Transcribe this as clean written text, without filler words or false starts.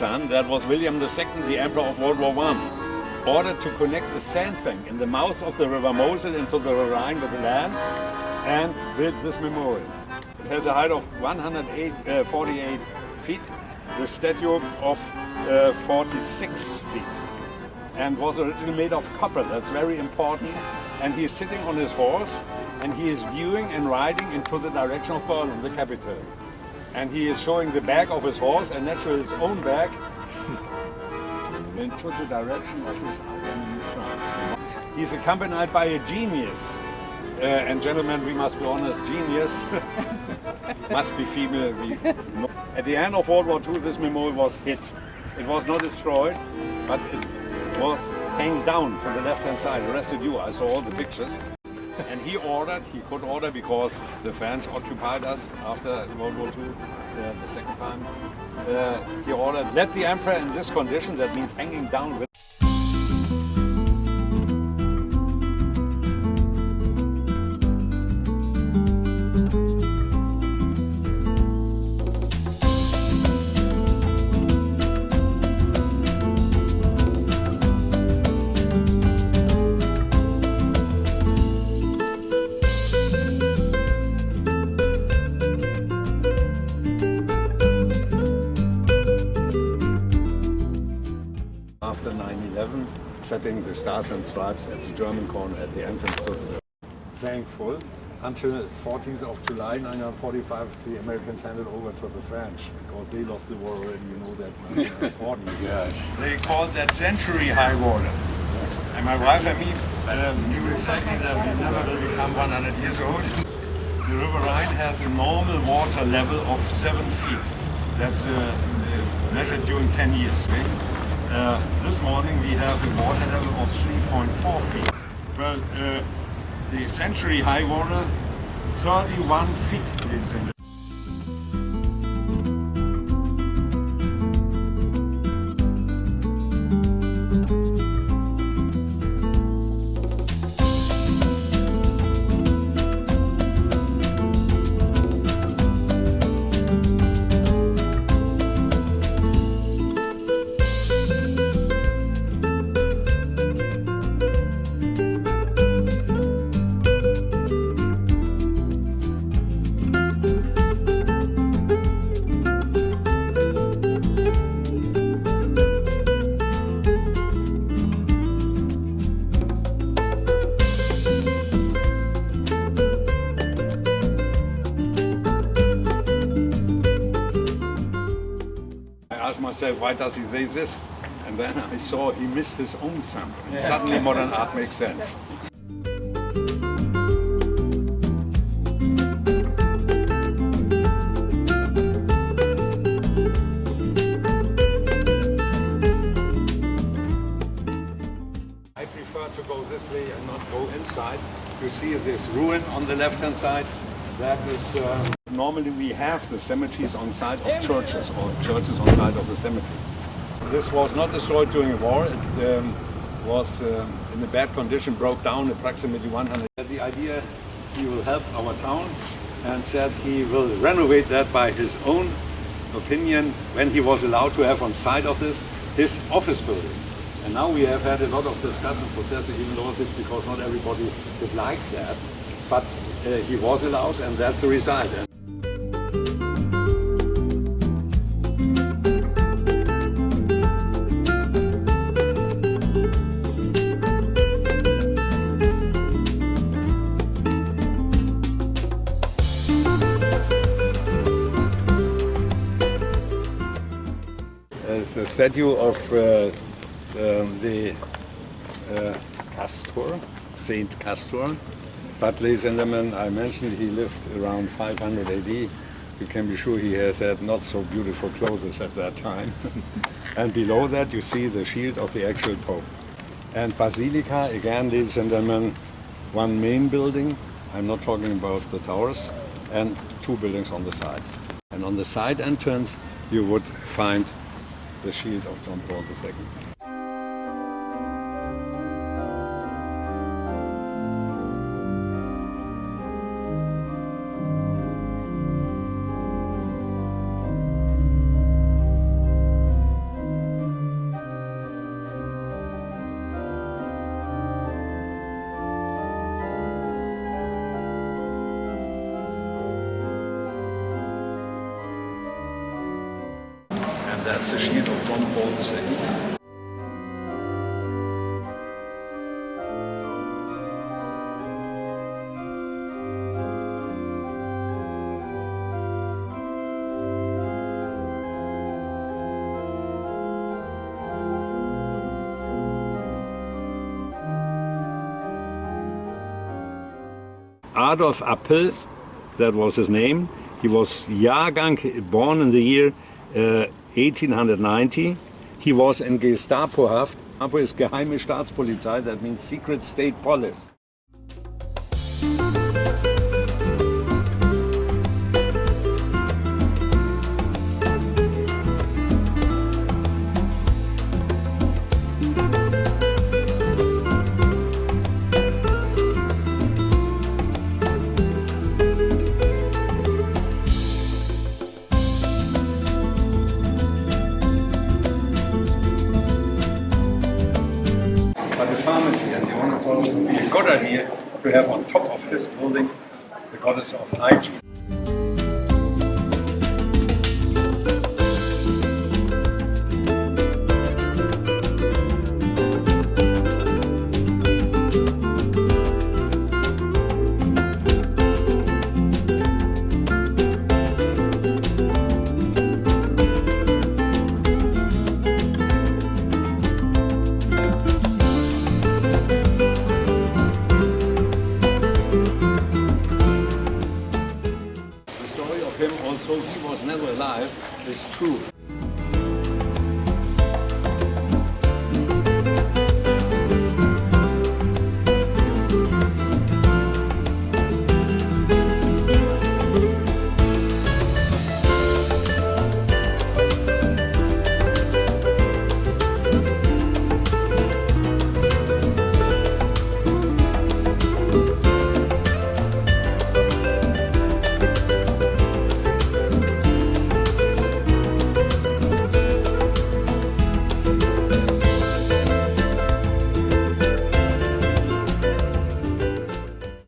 son, that was William II, the Emperor of World War I, ordered to connect the sandbank in the mouth of the River Mosel into the Rhine with the land and built this memorial. It has a height of 148 feet, the statue of 46 feet, and was originally made of copper. That's very important. And he is sitting on his horse and he is viewing and riding into the direction of Berlin, the capital. And he is showing the back of his horse and naturally his own back into the direction of his enemy in France. He's accompanied by a genius. And gentlemen, we must be honest, genius must be female. At the end of World War II, this memorial was hit. It was not destroyed, but it was hanged down to the left-hand side, the residue. I saw all the pictures. And he could order because the French occupied us after World War II, the second time. He ordered, let the emperor in this condition, that means hanging down with. After 9/11, setting the stars and stripes at the German corner at the entrance to the thankful until 14th of July 1945 the Americans handed over to the French because they lost the war already, you know that, 1940. Yeah. They called that century high water. And my wife and me knew exactly that we never will become 100 years old. The River Rhine has a normal water level of 7 feet. That's measured during 10 years. This morning we have a water level of 3.4 feet. Well, the century high water, 31 feet, ladies and gentlemen. I asked myself, why does he say this? And then I saw he missed his own son. And suddenly modern art makes sense. I prefer to go this way and not go inside. You see this ruin on the left-hand side. That is, normally we have the cemeteries on side of churches or churches on side of the cemeteries. This was not destroyed during the war. It was in a bad condition, broke down approximately 100. The idea he will help our town and said he will renovate that by his own opinion when he was allowed to have on side of this his office building. And now we have had a lot of discussion, protesting, even lawsuits, because not everybody would like that. But he was allowed, and that's the result. It's a statue of the Castor, Saint Castor. But ladies and gentlemen, I mentioned he lived around 500 AD. You can be sure he has had not so beautiful clothes at that time. And below that you see the shield of the actual Pope. And Basilica, again, ladies and gentlemen, one main building, I'm not talking about the towers, and two buildings on the side. And on the side entrance you would find the shield of John Paul II. That's the shield of John Paul II. Adolf Appel, that was his name. He was Jahrgang, born in the year 1890. He was in Gestapo-Haft. Gestapo is Geheime Staatspolizei, that means secret state police. But the pharmacy, and the owner thought it would be a good idea to have on top of his building the goddess of hygiene. Him also, he was never alive, is true.